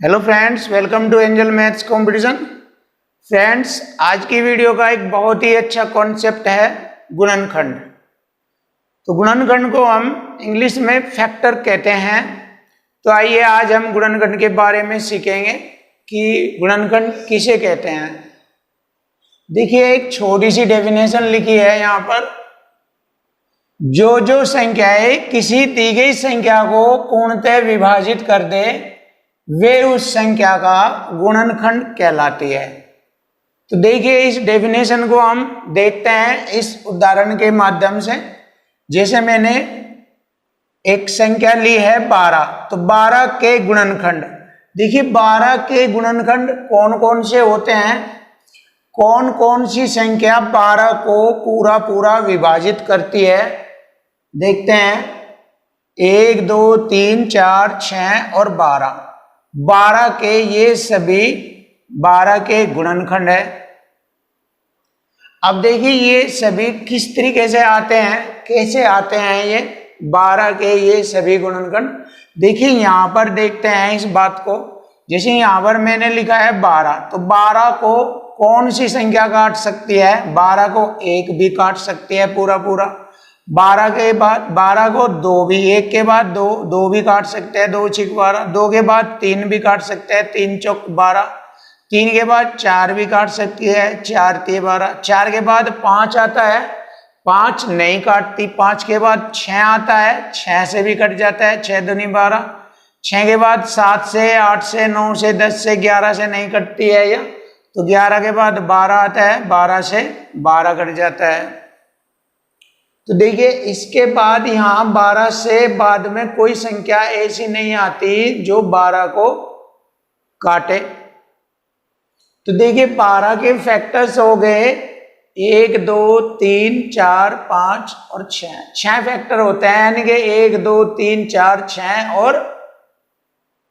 Hello friends, welcome to Angel Maths competition. Friends, आज की video का एक बहुत ही अच्छा कॉन्सेप्ट है गुणनखंड। तो गुणनखंड को हम इंग्लिश में फैक्टर कहते हैं। तो आइए आज हम गुणनखंड के बारे में सीखेंगे कि गुणनखंड किसे कहते हैं। देखिए, एक छोटी सी डेफिनेशन लिखी है यहाँ पर। जो संख्याएं किसी दी गई संख्या को पूर्णतः विभाजित कर दे वे उस संख्या का गुणनखंड कहलाती है। तो देखिए, इस डेफिनेशन को हम देखते हैं इस उदाहरण के माध्यम से। जैसे मैंने एक संख्या ली है 12, तो 12 के गुणनखंड। देखिए, 12 के गुणनखंड कौन कौन से होते हैं, कौन कौन सी संख्या 12 को पूरा विभाजित करती है, देखते हैं। 1, 2, 3, 4, 6 और 12। 12 के ये सभी 12 के गुणनखंड है। अब देखिए, ये सभी किस तरीके से आते हैं, कैसे आते हैं ये 12 के ये सभी गुणनखंड। देखिए, यहां पर देखते हैं इस बात को। जैसे यहां पर मैंने लिखा है 12, तो 12 को कौन सी संख्या काट सकती है? 12 को 1 भी काट सकती है पूरा। 12 के बाद 12 को 2 भी, 1 के बाद 2 भी काट सकते हैं, 2 छिक 12। 2 के बाद 3 भी काट सकते हैं, 3 चौक 12। 3 के बाद 4 भी काट सकती है, 4 3 12। 4 के बाद 5 आता है, 5 नहीं काटती। 5 के बाद 6 आता है, 6 से भी कट जाता है, 6 दूनी 12। 6 के बाद 7 से 8 से 9 से 10 से 11 से नहीं कटती है यह, तो 11 के बाद 12 आता है, 12 से 12 कट जाता है। तो देखिए, इसके बाद यहां 12 से बाद में कोई संख्या ऐसी नहीं आती जो 12 को काटे। तो देखिए, 12 के फैक्टर्स हो गए 1 2 3 4 5 और 6। 6 फैक्टर होते हैं, यानी कि 1 2 3 4 6 और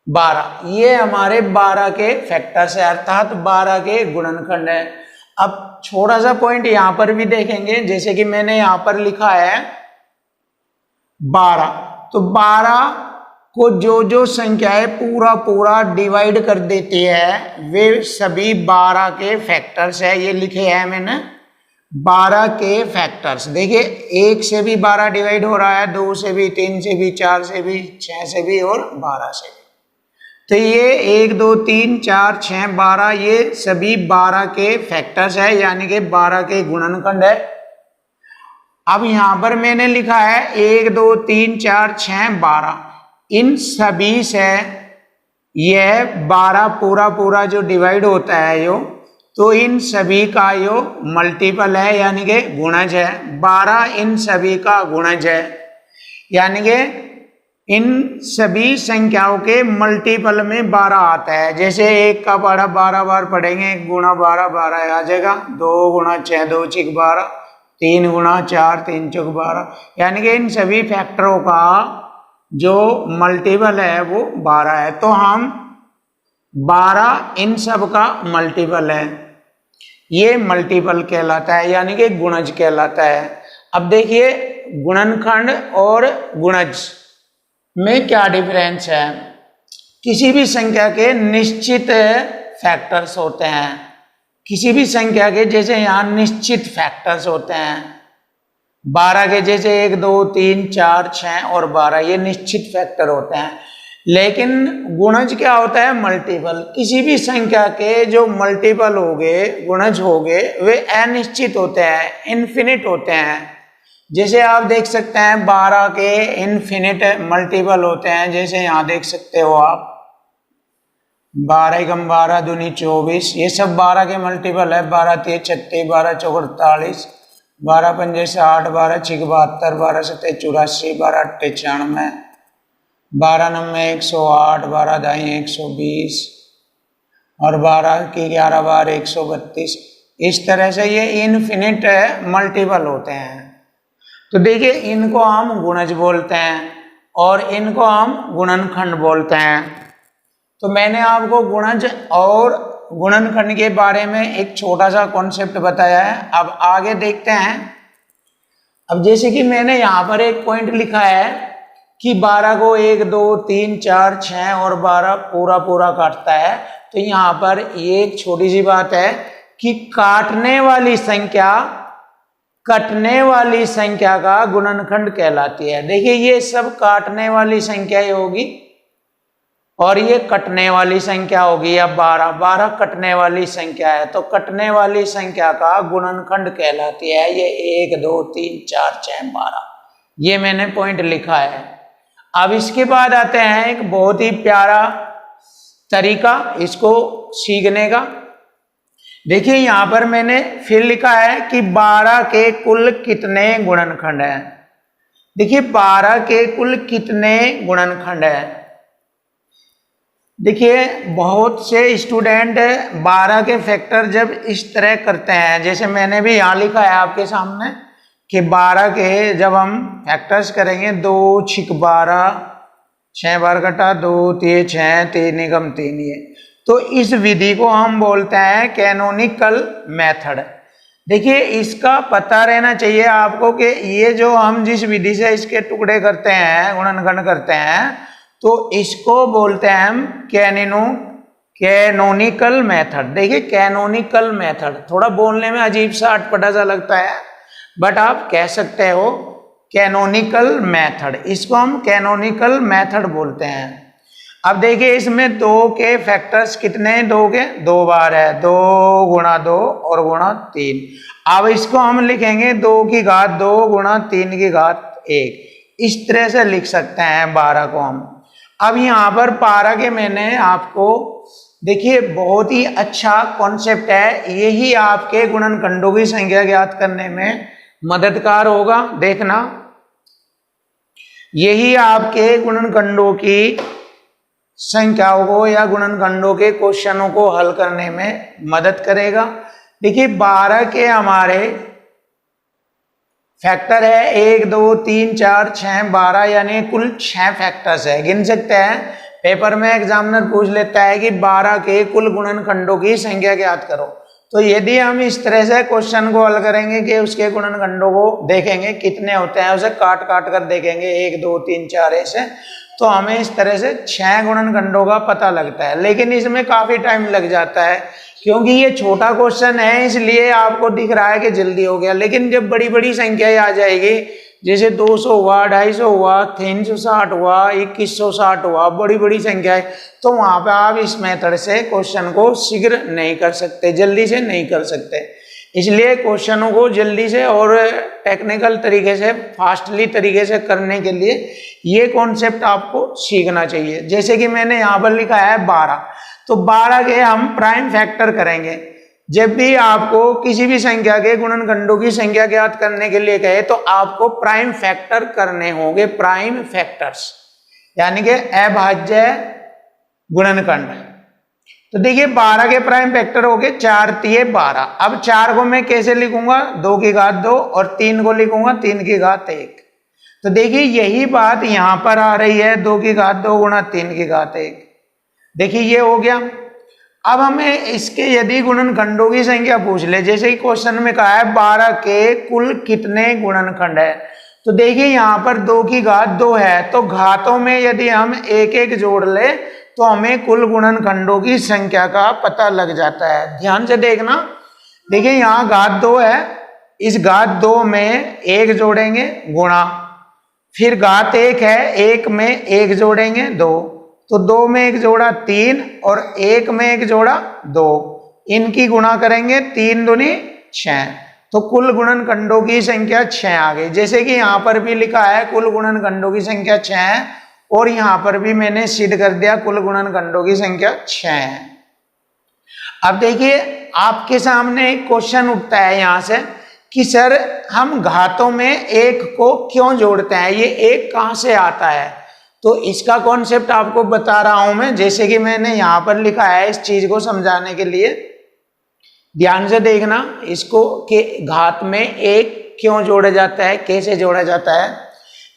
12। ये हमारे 12 के फैक्टर्स है, अर्थात 12 के गुणनखंड है। अब छोटा सा पॉइंट यहां पर भी देखेंगे। जैसे कि मैंने यहां पर लिखा है 12, तो 12 को जो संख्याएं पूरा डिवाइड कर देती है वे सभी 12 के फैक्टर्स है। ये लिखे हैं मैंने 12 के फैक्टर्स। देखिए, 1 से भी 12 डिवाइड हो रहा है, 2 से भी, 3 से भी, 4 से भी, 6 से भी और 12 से भी। तो ये 1 2 3 4 6 12 ये सभी 12 के फैक्टर्स है, यानी कि 12 के गुणनखंड है। अब यहां पर मैंने लिखा है 1 2 3 4 6 12। इन सभी से यह 12 पूरा जो डिवाइड होता है यो, तो इन सभी का यो मल्टीपल है, यानी कि गुणज है। 12 इन सभी का गुणज है, यानी कि इन सभी संख्याओं के मल्टीपल में 12 आता है। जैसे 1 का पढ़ा 12 बार पढ़ेंगे, 1 गुणा 12 12 आ जाएगा। 2 गुणा 6 2 छिक 12। 3 गुणा 4 3 चौक 12। यानी कि इन सभी फैक्टरों का जो मल्टीपल है वो 12 है। तो हम 12 इन सब का मल्टीपल है, ये मल्टीपल कहलाता है, यानी कि गुणज कहलाता है। अब देखिए, गुणनखंड और गुणज में क्या डिफरेंस है। किसी भी संख्या के निश्चित फैक्टर्स होते हैं, किसी भी संख्या के जैसे यहाँ निश्चित फैक्टर्स होते हैं। 12 के जैसे 1 2 3 4 6 और 12 ये निश्चित फैक्टर होते हैं। लेकिन गुणज क्या होता है? मल्टीपल। किसी भी संख्या के जो मल्टीपल हो गए, गुणज हो गए, वे अनिश्चित होते हैं, इनफिनिट होते हैं। जैसे आप देख सकते हैं 12 के इनफिनिट मल्टीपल होते हैं। जैसे यहां देख सकते हो आप 12 एकम 12 दूनी 24, ये सब 12 के मल्टीपल है। 12 3 36, 12 चौक 48, 12 पंजे 60, 12 छिक 72, 12 सत्ते 84, 12 अट्ठे 96, 12 नम्बे 108, 12 दाई 120 और 12 की 11 बार 132। इस तरह से ये इनफिनिट मल्टीपल होते हैं। तो देखिए, इनको हम गुणज बोलते हैं और इनको हम गुणनखंड बोलते हैं। तो मैंने आपको गुणज और गुणनखंड के बारे में एक छोटा सा कॉन्सेप्ट बताया है। अब आगे देखते हैं। अब जैसे कि मैंने यहाँ पर एक पॉइंट लिखा है कि 12 को 1 2 3 4 6 और 12 पूरा पूरा काटता है। तो यहाँ पर ये एक छोटी सी बात है कि काटने वाली संख्या कटने वाली संख्या का गुणनखंड कहलाती है। देखिए ये सब काटने वाली संख्या ही होगी और ये कटने वाली संख्या होगी। अब 12 कटने वाली संख्या है, तो कटने वाली संख्या का गुणनखंड कहलाती है ये 1 2 3 4 6 12। ये मैंने पॉइंट लिखा है। अब इसके बाद आते हैं एक बहुत ही प्यारा तरीका इसको सीखने का। देखिए यहां पर मैंने फिर लिखा है कि 12 के कुल कितने गुणनखंड हैं। देखिए 12 के कुल कितने गुणनखंड हैं। देखिए बहुत से स्टूडेंट 12 के फैक्टर जब इस तरह करते हैं, जैसे मैंने भी यहाँ लिखा है आपके सामने कि 12 के जब हम फैक्टर्स करेंगे 2 6 12 6 बार कटा 2 3 6 3 निगम 3 ये, तो इस विधि को हम बोलते हैं कैनोनिकल मेथड। देखिए इसका पता रहना चाहिए आपको कि ये जो हम जिस विधि से इसके टुकड़े करते हैं गुणनखंड करते हैं तो इसको बोलते हैं हम कैनोनिकल मेथड। देखिए कैनोनिकल मेथड थोड़ा बोलने में अजीब सा अटपटा सा लगता है, बट आप कह सकते हो कैनोनिकल मेथड। इसको हम कैनोनिकल मेथड बोलते हैं। अब देखिए इसमें 2 के फैक्टर्स कितने हैं, 2 के 2 बार है, 2 गुणा 2 और गुणा 3। अब इसको हम लिखेंगे 2 की घात 2 गुणा 3 की घात 1। इस तरह से लिख सकते हैं 12 को हम। अब यहाँ पर 12 के मैंने आपको देखिए बहुत ही अच्छा कॉन्सेप्ट है, यही आपके गुणनखंडों की संख्या ज्ञात करने में मददगार होगा। देखना यही आपके गुणनखंडों की संख्याओं को या गुणनखंडों के क्वेश्चनों को हल करने में मदद करेगा। देखिए 12 के हमारे फैक्टर है 1 2 3 4 6 12, यानी कुल 6 फैक्टर्स है। गिन सकते हैं, पेपर में एग्जामिनर पूछ लेता है कि 12 के कुल गुणनखंडों की संख्या ज्ञात करो। तो यदि हम इस तरह से क्वेश्चन को हल करेंगे कि उसके गुणनखंडों को देखेंगे कितने होते हैं, उसे काट काट कर देखेंगे 1 2 3 4 ऐसे, तो हमें इस तरह से 6 गुणनखंडों का पता लगता है। लेकिन इसमें काफी टाइम लग जाता है क्योंकि ये छोटा क्वेश्चन है, इसलिए आपको दिख रहा है कि जल्दी हो गया। लेकिन जब बड़ी बड़ी संख्याएं आ जाएगी, जैसे 200 हुआ 250 हुआ 360 हुआ 2160 हुआ, बड़ी बड़ी संख्याएं, तो वहां पे आप इस मेथड से क्वेश्चन को शीघ्र नहीं कर सकते, जल्दी से नहीं कर सकते। इसलिए क्वेश्चनों को जल्दी से और टेक्निकल तरीके से फास्टली तरीके से करने के लिए ये कॉन्सेप्ट आपको सीखना चाहिए। जैसे कि मैंने यहाँ पर लिखा है 12, तो 12 के हम प्राइम फैक्टर करेंगे। जब भी आपको किसी भी संख्या के गुणनखंडों की संख्या ज्ञात करने के लिए कहे तो आपको प्राइम फैक्टर करने होंगे, प्राइम फैक्टर्स यानी कि अभाज्य गुणनखंड। तो देखिए 12 के प्राइम फैक्टर हो गए 4 3 12। अब 4 को मैं कैसे लिखूंगा, 2 की घात 2 और 3 को लिखूंगा 3 की घात 1। तो देखिए यही बात यहां पर आ रही है, 2 की घात 2 गुणा 3 की घात 1। देखिए ये हो गया। अब हमें इसके यदि गुणनखंडों की संख्या पूछ ले, जैसे कि क्वेश्चन में कहा है 12 के कुल कितने गुणनखंड है, तो देखिए यहाँ पर 2 की घात 2 है, तो घातों में यदि हम एक एक जोड़ ले तो हमें कुल गुणनखंडों की संख्या का पता लग जाता है। ध्यान से देखना, देखिए यहाँ घात 2 है, इस घात 2 में 1 जोड़ेंगे गुणा, फिर घात 1 है, 1 में 1 जोड़ेंगे 2, तो 2 में 1 जोड़ा 3 और 1 में 1 जोड़ा 2, इनकी गुणा करेंगे 3 दूनी 6, तो कुल गुणनखंडों की संख्या 6 आ गई। जैसे कि यहाँ पर भी लिखा है कुल गुणनखंडों की संख्या 6 है, और यहाँ पर भी मैंने सिद्ध कर दिया कुल गुणनखंडों की संख्या 6 है। अब देखिए आपके सामने एक क्वेश्चन उठता है यहाँ से कि सर हम घातों में 1 को क्यों जोड़ते हैं, ये 1 कहाँ से आता है। तो इसका कॉन्सेप्ट आपको बता रहा हूं मैं, जैसे कि मैंने यहां पर लिखा है इस चीज को समझाने के लिए। ध्यान से देखना इसको कि घात में 1 क्यों जोड़ा जाता है, कैसे जोड़ा जाता है।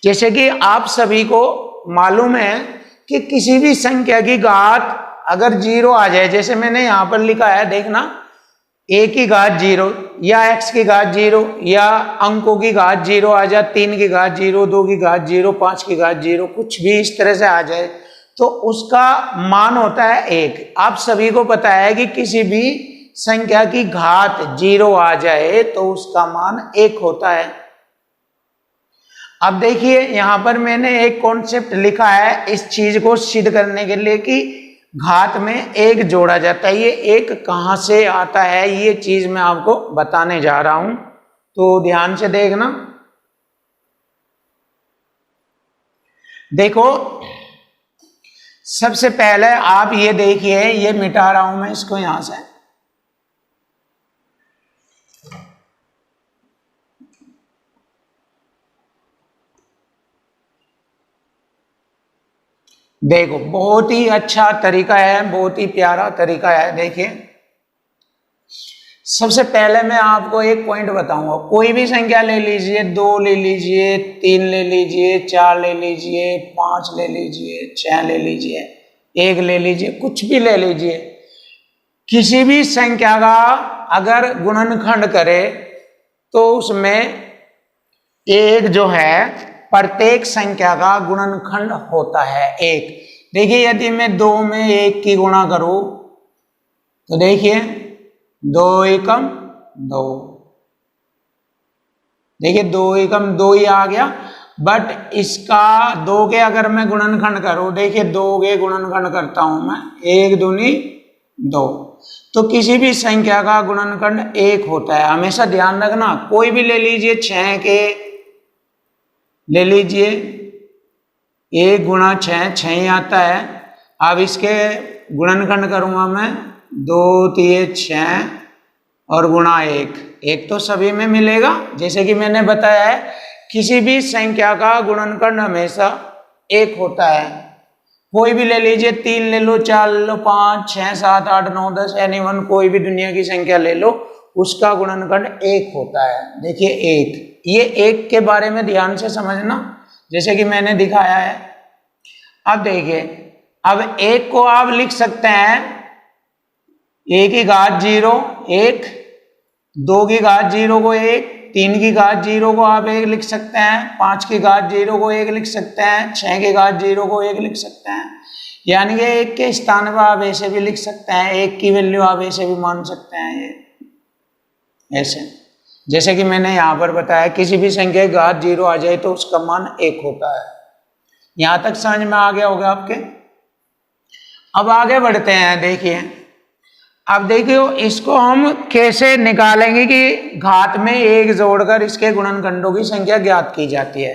जैसे कि आप सभी को मालूम है कि किसी भी संख्या की घात अगर 0 आ जाए, जैसे मैंने यहां पर लिखा है देखना a की घात 0 या x की घात 0 या अंकों की घात 0 आ जाए, 3 की घात 0, 2 की घात 0, 5 की घात 0, कुछ भी इस तरह से आ जाए तो उसका मान होता है 1। आप सभी को पता है कि किसी भी संख्या की घात 0 आ जाए तो उसका मान 1 होता है। अब देखिए यहां पर मैंने एक कॉन्सेप्ट लिखा है इस चीज को सिद्ध करने के लिए कि घात में 1 जोड़ा जाता है। ये 1 कहां से आता है ये चीज मैं आपको बताने जा रहा हूं, तो ध्यान से देखना। देखो सबसे पहले आप ये देखिए, ये मिटा रहा हूं मैं इसको यहां से। देखो बहुत ही अच्छा तरीका है, बहुत ही प्यारा तरीका है। देखिए सबसे पहले मैं आपको एक पॉइंट बताऊंगा, कोई भी संख्या ले लीजिए, 2 ले लीजिए, 3 ले लीजिए, 4 ले लीजिए, 5 ले लीजिए, 6 ले लीजिए, 1 ले लीजिए, कुछ भी ले लीजिए। किसी भी संख्या का अगर गुणनखंड करे तो उसमें 1 जो है प्रत्येक संख्या का गुणनखंड होता है 1। देखिए यदि मैं 2 में 1 की गुणा करूं तो देखिए 2 एकम 2, देखिए 2 एकम 2 ही आ गया। बट इसका 2 के अगर मैं गुणनखंड करूं, देखिए 2 के गुणनखंड करता हूं मैं, 1 दूनी 2, तो किसी भी संख्या का गुणनखंड 1 होता है। हमेशा ध्यान रखना, कोई भी ले लीजिए, 6 के ले लीजिए, 1 गुणा 6 6 ही आता है। अब इसके गुणनखंड करूंगा मैं, 2 3 6 और गुणा 1 तो सभी में मिलेगा। जैसे कि मैंने बताया है किसी भी संख्या का गुणनखंड हमेशा 1 होता है। कोई भी ले लीजिए, 3 ले लो, 4 ले लो, 5 6 7 8 9 10 एनीवन, कोई भी दुनिया की संख्या ले लो, उसका गुणनखंड 1 होता है। देखिए 1, ये 1 के बारे में ध्यान से समझना जैसे कि मैंने दिखाया है। अब देखिए, अब 1 को आप लिख सकते हैं 1 की घात 0 1, 2 की घात 0 को 1, 3 की घात 0 को आप 1 लिख सकते हैं, 5 की घात 0 को 1 लिख सकते हैं, 6 की घात 0 को 1 लिख सकते हैं। यानी कि 1 के स्थान पर आप ऐसे भी लिख सकते हैं, 1 की वैल्यू आप ऐसे भी मान सकते हैं। ये ऐसे जैसे कि मैंने यहां पर बताया किसी भी संख्या की घात 0 आ जाए तो उसका मान 1 होता है। यहां तक समझ में आ गया होगा आपके। अब आगे बढ़ते हैं। देखिए अब देखियो इसको हम कैसे निकालेंगे कि घात में 1 जोड़कर इसके गुणनखंडों की संख्या ज्ञात की जाती है।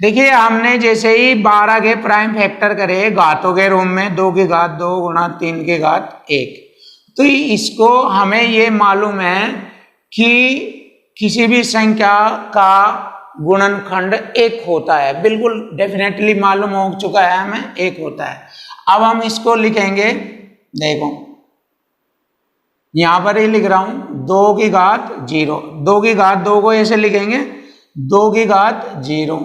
देखिए हमने जैसे ही 12 के प्राइम फैक्टर करे घातों के रूप में, 2 की घात 2 गुणा 3 की घात 1, तो इसको हमें ये मालूम है कि किसी भी संख्या का गुणनखंड 1 होता है। बिल्कुल डेफिनेटली मालूम हो चुका है हमें 1 होता है। अब हम इसको लिखेंगे, देखो यहां पर ही लिख रहा हूं, 2 की घात 0, 2 की घात 2 को ऐसे लिखेंगे, 2 की घात 0,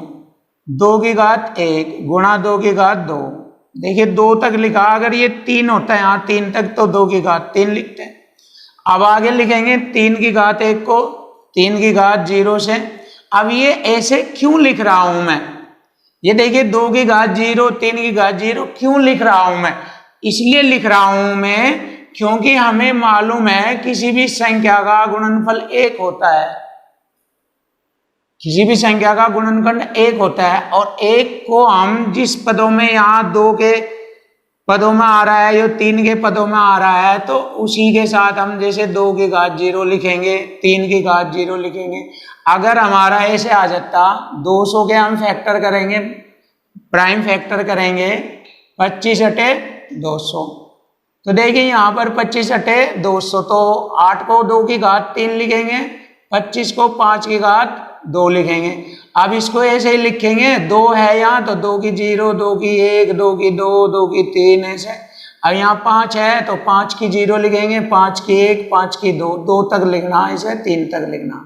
2 की घात 1 गुणा 2 की घात 2। देखिए 2 तक लिखा, अगर ये 3 होता है यहाँ 3 तक तो 2 की घात 3 लिखते हैं। अब आगे लिखेंगे 3 की घात 1 को 3 की घात 0 से। अब ये ऐसे क्यों लिख रहा हूं मैं, ये देखिए 2 की घात 0 3 की घात 0 क्यों लिख रहा हूं मैं, इसलिए लिख रहा हूं मैं क्योंकि हमें मालूम है किसी भी संख्या का गुणनफल 1 होता है। किसी भी संख्या का गुणनखंड 1 होता है और 1 को हम जिस पदों में, यहाँ 2 के पदों में आ रहा है, या 3 के पदों में आ रहा है, तो उसी के साथ हम जैसे 2 की घात 0 लिखेंगे, 3 की घात 0 लिखेंगे। अगर हमारा ऐसे आ जाता 200 के हम फैक्टर करेंगे, प्राइम फैक्टर करेंगे, 25 अटे 200, तो देखिए यहाँ पर 25 अटे 200, तो 8 को 2 की घात 3 लिखेंगे, 25 को 5 की घात 2 लिखेंगे। अब इसको ऐसे ही लिखेंगे, 2 है यहाँ तो 2 की 0, 2 की 1, 2 की 2, 2 की 3 ऐसे। अब यहाँ 5 है तो 5 की 0 लिखेंगे, 5 की 1, 5 की 2, 2 तक लिखना, ऐसे 3 तक लिखना,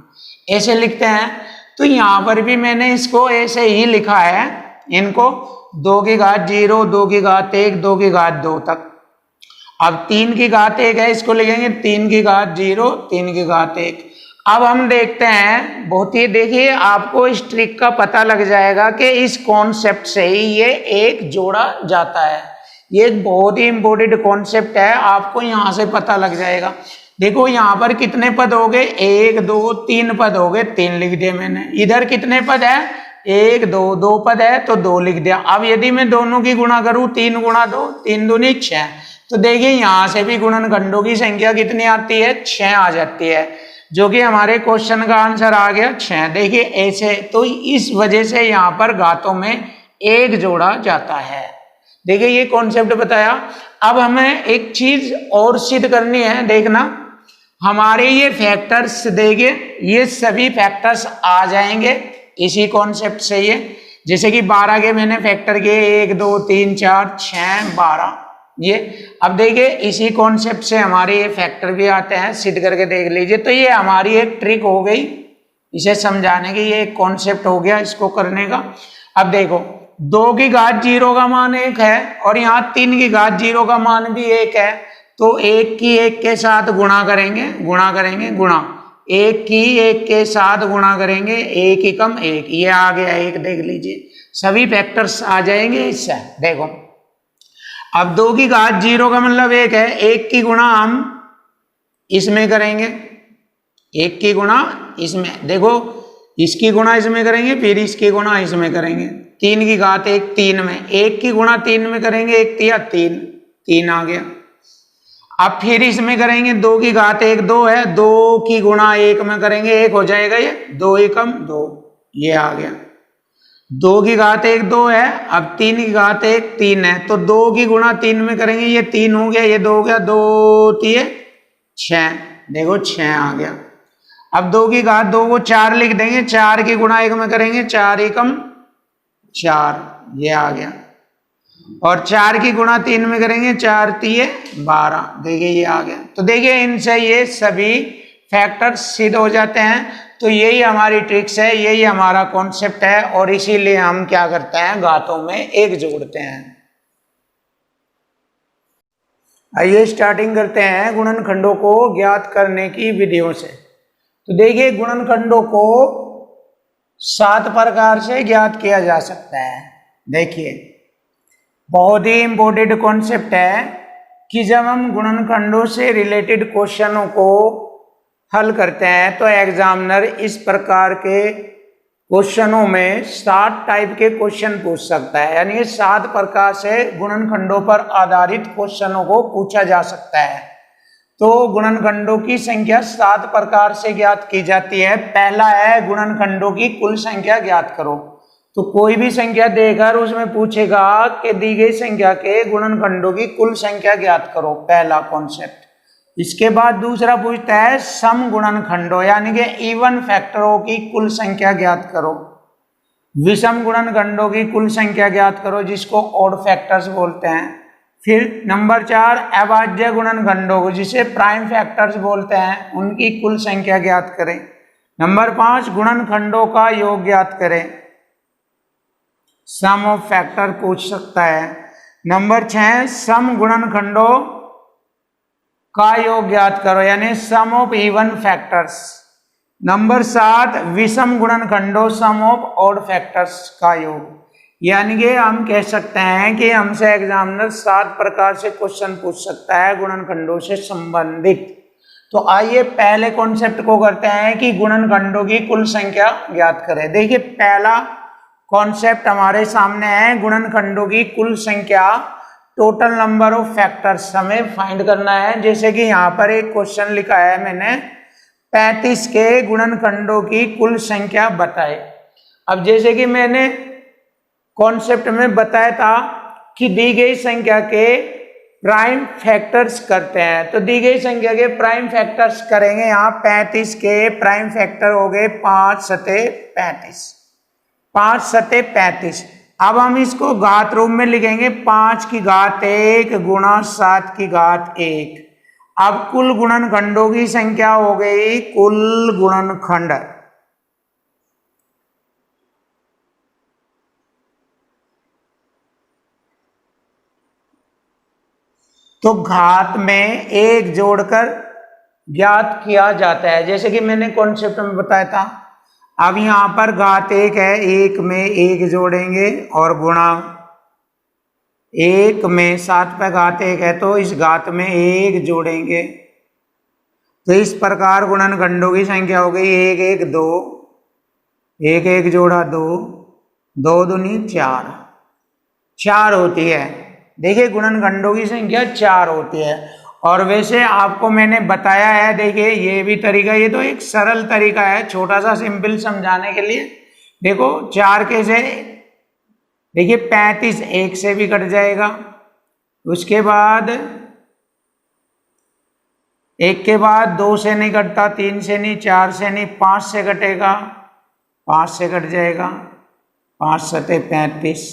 ऐसे लिखते हैं। तो यहाँ पर भी मैंने इसको ऐसे ही लिखा है, इनको 2 की घात 0, 2 की घात 1, 2 की घात 2 तक। अब 3 की घात 1 है, इसको लिखेंगे 3 की घात 0, 3 की घात 1। अब हम देखते हैं, बहुत ही देखिए आपको इस ट्रिक का पता लग जाएगा कि इस कॉन्सेप्ट से ही ये एक जोड़ा जाता है। ये एक बहुत ही इंपॉर्टेंट कॉन्सेप्ट है, आपको यहां से पता लग जाएगा। देखो यहां पर कितने पद हो गए, 1 2 3 पद हो गए, 3 लिख दिए मैंने। इधर कितने पद है, 1 2 2 पद है तो 2 लिख दिया। अब यदि मैं दोनों की गुणा करूं, 3 गुणा 2, 3 दूनी 6, तो देखिए यहां से भी गुणनखंडों की संख्या कितनी आती है, 6 आ जाती है, जो कि हमारे क्वेश्चन का आंसर आ गया 6। देखिए ऐसे, तो इस वजह से यहां पर घातों में एक जोड़ा जाता है। देखिए ये कॉन्सेप्ट बताया। अब हमें एक चीज और सिद्ध करनी है, देखना हमारे ये फैक्टर्स, देखिए ये सभी फैक्टर्स आ जाएंगे इसी कॉन्सेप्ट से। ये जैसे कि 12 के मैंने फैक्टर किए, 1 2 3 4 6 12, ये अब देखिए इसी कॉन्सेप्ट से हमारे ये फैक्टर भी आते हैं, सिद्ध करके देख लीजिए। तो ये हमारी एक ट्रिक हो गई इसे समझाने की, ये एक कॉन्सेप्ट हो गया इसको करने का। अब देखो 2 की घात 0 का मान 1 है और यहाँ 3 की घात 0 का मान भी 1 है, तो 1 की 1 के साथ गुणा करेंगे, गुणा 1 की 1 के साथ गुणा करेंगे, 1 एकम 1, ये आ गया 1। देख लीजिए सभी फैक्टर्स आ जाएंगे इससे। देखो अब 2 की घात 0 का मतलब 1 है, 1 की गुणा हम इसमें करेंगे, 1 की गुणा इसमें, देखो इसकी गुणा इसमें करेंगे, फिर इसकी गुणा इसमें करेंगे। 3 की घात 1 3 में, 1 की गुणा 3 में करेंगे, 1 तिया 3, 3 आ गया। अब फिर इसमें करेंगे, 2 की घात 1 2 है, 2 की गुणा 1 में करेंगे, 1 हो जाएगा, ये 2 एकम 2, ये आ गया। 2 की घात 1 2 है, अब 3 की घात 1 3 है, तो 2 की गुणा 3 में करेंगे, ये 3 हो गया, ये 2 हो गया, 2 3 6, देखो 6 आ गया। अब 2 की घात 2 को 4 लिख देंगे, 4 की गुणा 1 में करेंगे, 4 एकम 4, ये आ गया। और 4 की गुणा 3 में करेंगे, 4 तिये 12, देखिए ये आ गया। तो देखिए इनसे ये सभी फैक्टर सिद्ध हो जाते हैं। तो यही हमारी ट्रिक्स है, यही हमारा कॉन्सेप्ट है, और इसीलिए हम क्या करते हैं, घातों में एक जोड़ते हैं। आइए स्टार्टिंग करते हैं गुणनखंडों को ज्ञात करने की विधियों से। तो देखिए गुणनखंडों को 7 प्रकार से ज्ञात किया जा सकता है। देखिए बहुत ही इंपॉर्टेंट कॉन्सेप्ट है कि जब हम गुणनखंडों से रिलेटेड क्वेश्चनों को हल करते हैं तो एग्जामिनर इस प्रकार के क्वेश्चनों में 7 टाइप के क्वेश्चन पूछ सकता है, यानी 7 प्रकार से गुणनखंडों पर आधारित क्वेश्चनों को पूछा जा सकता है। तो गुणनखंडों की संख्या 7 प्रकार से ज्ञात की जाती है। पहला है गुणनखंडों की कुल संख्या ज्ञात करो। तो कोई भी संख्या देकर उसमें पूछेगा कि दी गई संख्या के गुणनखंडों की कुल संख्या ज्ञात करो, पहला कॉन्सेप्ट। इसके बाद दूसरा पूछता है सम गुणनखंडों, यानी कि इवन फैक्टरों की कुल संख्या ज्ञात करो। विषम गुणनखंडों की कुल संख्या ज्ञात करो, जिसको ऑड फैक्टर्स बोलते हैं। फिर नंबर 4 अभाज्य गुणनखंडों को, जिसे प्राइम फैक्टर्स बोलते हैं, उनकी कुल संख्या ज्ञात करें। नंबर 5 गुणनखंडों का योग ज्ञात करें, सम ऑफ फैक्टर पूछ सकता है। नंबर 6 सम गुणनखंडों का योग ज्ञात करो, यानी सम ऑफ इवन फैक्टर्स। नंबर 7 विषम गुणनखंडों, सम ऑफ ऑड फैक्टर्स का योग। यानी कि हम कह सकते हैं कि हमसे एग्जामिनर 7 प्रकार से क्वेश्चन पूछ सकता है गुणनखंडों से संबंधित। तो आइए पहले कॉन्सेप्ट को करते हैं कि गुणनखंडों की कुल संख्या ज्ञात करें। देखिए पहला कॉन्सेप्ट हमारे सामने है, गुणनखंडों की कुल संख्या, टोटल नंबर ऑफ फैक्टर्स हमें फाइंड करना है। जैसे कि यहाँ पर एक क्वेश्चन लिखा है मैंने, 35 के गुणनखंडों की कुल संख्या बताए। अब जैसे कि मैंने कॉन्सेप्ट में बताया था कि दी गई संख्या के प्राइम फैक्टर्स करते हैं, तो दी गई संख्या के प्राइम फैक्टर्स करेंगे। यहाँ 35 के प्राइम फैक्टर हो गए 5 सते 35, 5 सते 35। अब हम इसको घात रूप में लिखेंगे, 5 की घात 1 गुणा 7 की घात 1। अब कुल गुणनखंडों की संख्या हो गई, कुल गुणनखंड तो घात में एक जोड़कर ज्ञात किया जाता है, जैसे कि मैंने कॉन्सेप्ट में बताया था। अब यहां पर घात एक है, एक में एक जोड़ेंगे और गुणा, एक में 7 पे घात एक है तो इस घात में एक जोड़ेंगे। तो इस प्रकार गुणनखंडों की संख्या हो गई 1 1 2, 1 1 जोड़ा 2, 2 दूनी 4, 4 होती है। देखिए गुणनखंडों की संख्या 4 होती है। और वैसे आपको मैंने बताया है, देखिए ये भी तरीका, ये तो एक सरल तरीका है छोटा सा सिंपल समझाने के लिए। देखो 4 कैसे, देखिए 35 1 से भी कट जाएगा, उसके बाद 1 के बाद 2 से नहीं कटता, 3 से नहीं, 4 से नहीं, 5 से कटेगा, 5 से कट जाएगा, 5 सते 35,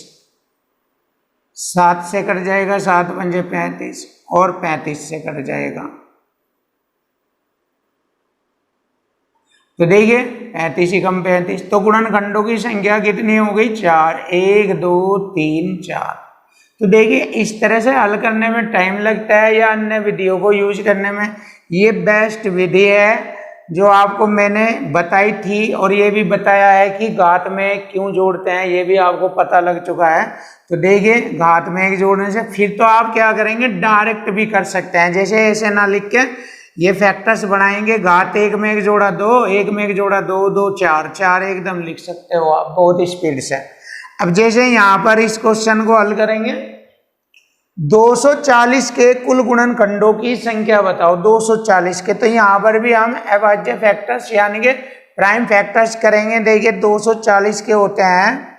7 से कट जाएगा, 7 पंजे 35 और 35 से कट जाएगा। तो देखिए 35 ही कम 35, तो गुणनखंडों की संख्या कितनी हो गई 4, 1 2 3 4। तो देखिए इस तरह से हल करने में टाइम लगता है या अन्य विधियों को यूज करने में, ये बेस्ट विधि है जो आपको मैंने बताई थी। और ये भी बताया है कि घात में क्यों जोड़ते हैं, ये भी आपको पता लग चुका है। तो देखिए घात में एक जोड़ने से फिर तो आप क्या करेंगे, डायरेक्ट भी कर सकते हैं, जैसे ऐसे ना लिख के ये फैक्टर्स बनाएंगे। घात एक में एक जोड़ा 2, एक में एक जोड़ा 2 2 4, 4 एकदम लिख सकते हो आप बहुत स्पीड से। अब जैसे यहां पर इस क्वेश्चन को हल करेंगे, 240 के कुल गुणनखंडों की संख्या बताओ, 240 के। तो यहां पर भी हम अभाज्य फैक्टर्स यानी कि प्राइम फैक्टर्स करेंगे। देखिए 240 के होते हैं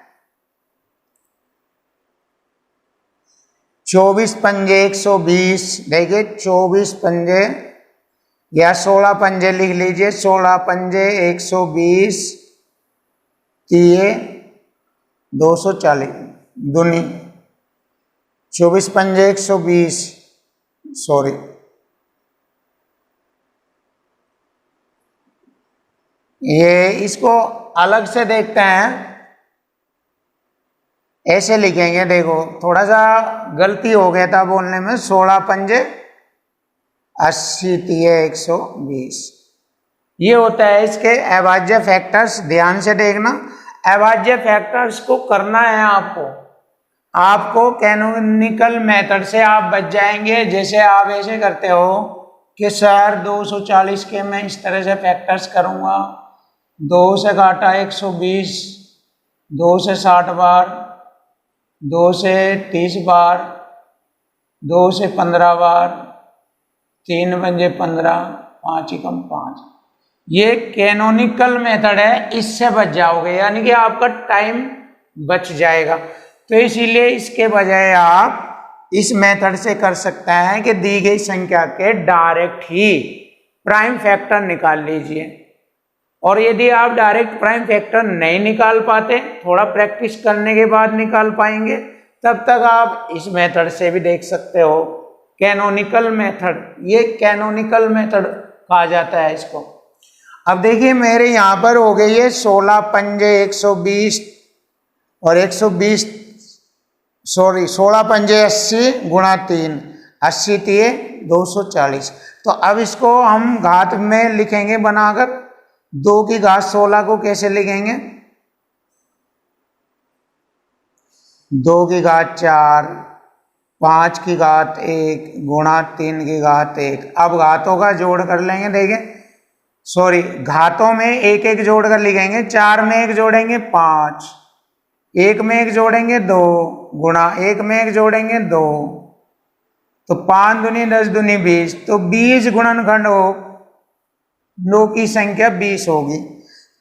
24 पंजे 120, देखिए 24 पंजे या 16 पंजे लिख लीजिए, 16 पंजे 120 ये 240 दूनी 24 पंजे 120, सॉरी ये इसको अलग से देखते हैं, ऐसे लिखेंगे। देखो थोड़ा सा गलती हो गया था बोलने में, 16 पंजे 80 120, ये होता है इसके अभाज्य फैक्टर्स। ध्यान से देखना, अभाज्य फैक्टर्स को करना है आपको कैनोनिकल मेथड से आप बच जाएंगे। जैसे आप ऐसे करते हो कि सर 240 के मैं इस तरह से फैक्टर्स करूंगा, 2 से घाटा 120, 2 से 60 बार, 2 से 30 बार, 2 से 15 बार, 3 पंजे 15, 5 एकम 5। ये कैनोनिकल मेथड है, इससे बच जाओगे यानी कि आपका टाइम बच जाएगा। तो इसीलिए इसके बजाय आप इस मेथड से कर सकते हैं कि दी गई संख्या के डायरेक्ट ही प्राइम फैक्टर निकाल लीजिए। और यदि आप डायरेक्ट प्राइम फैक्टर नहीं निकाल पाते, थोड़ा प्रैक्टिस करने के बाद निकाल पाएंगे, तब तक आप इस मेथड से भी देख सकते हो, कैनोनिकल मेथड। ये कैनोनिकल मेथड कहा जाता है इसको। अब देखिए मेरे यहां पर हो गई है 16 पंजे 120 और 120, सॉरी 16 पंजे 80 गुणा 3, 80 दिए 240। तो अब इसको हम घात में लिखेंगे बनाकर, 2 की घात 16 को कैसे लिखेंगे, 2 की घात 4, 5 की घात 1 गुणा 3 की घात 1। अब घातों का जोड़ कर लेंगे। देखिए सॉरी, घातों में एक एक जोड़ कर लिखेंगे। 4 में एक जोड़ेंगे 5, 1 में एक जोड़ेंगे 2 गुणा 1 में एक जोड़ेंगे 2, तो 5 दूनी 10 दूनी 20, तो 20 गुणनखंड हो, 9 की संख्या 20 होगी।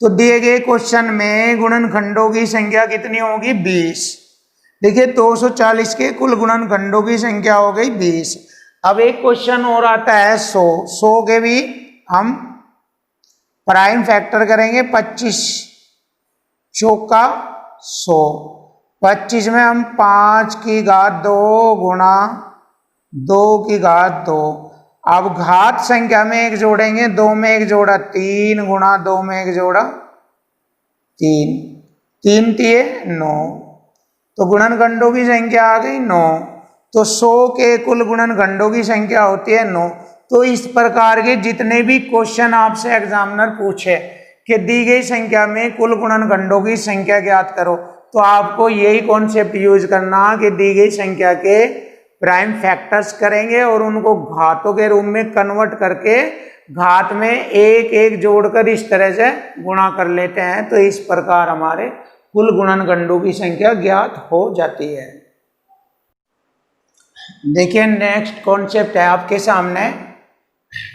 तो दिए गए क्वेश्चन में गुणनखंडों की संख्या कितनी होगी 20। देखिए 240 के कुल गुणनखंडों की संख्या हो गई 20। अब एक क्वेश्चन और आता है 100 के भी हम प्राइम फैक्टर करेंगे। 25 चौका 100, 25 में हम 5 की घात 2 गुणा 2 की घात 2। अब घात संख्या में एक जोड़ेंगे, 2 में एक जोड़ा 3 गुणा 2 में एक जोड़ा 3, 3 तिये 9, तो गुणनखंडों की संख्या आ गई 9। तो 100 के कुल गुणनखंडों की संख्या होती है 9। तो इस प्रकार के जितने भी क्वेश्चन आपसे एग्जामिनर पूछे कि दी गई संख्या में कुल गुणनखंडों की संख्या ज्ञात करो, तो आपको यही कॉन्सेप्ट यूज करना कि दी गई संख्या के प्राइम फैक्टर्स करेंगे और उनको घातों के रूप में कन्वर्ट करके घात में एक एक जोड़कर इस तरह से गुणा कर लेते हैं। तो इस प्रकार हमारे कुल गुणनखंडों की संख्या ज्ञात हो जाती है। देखिए नेक्स्ट कॉन्सेप्ट है आपके सामने,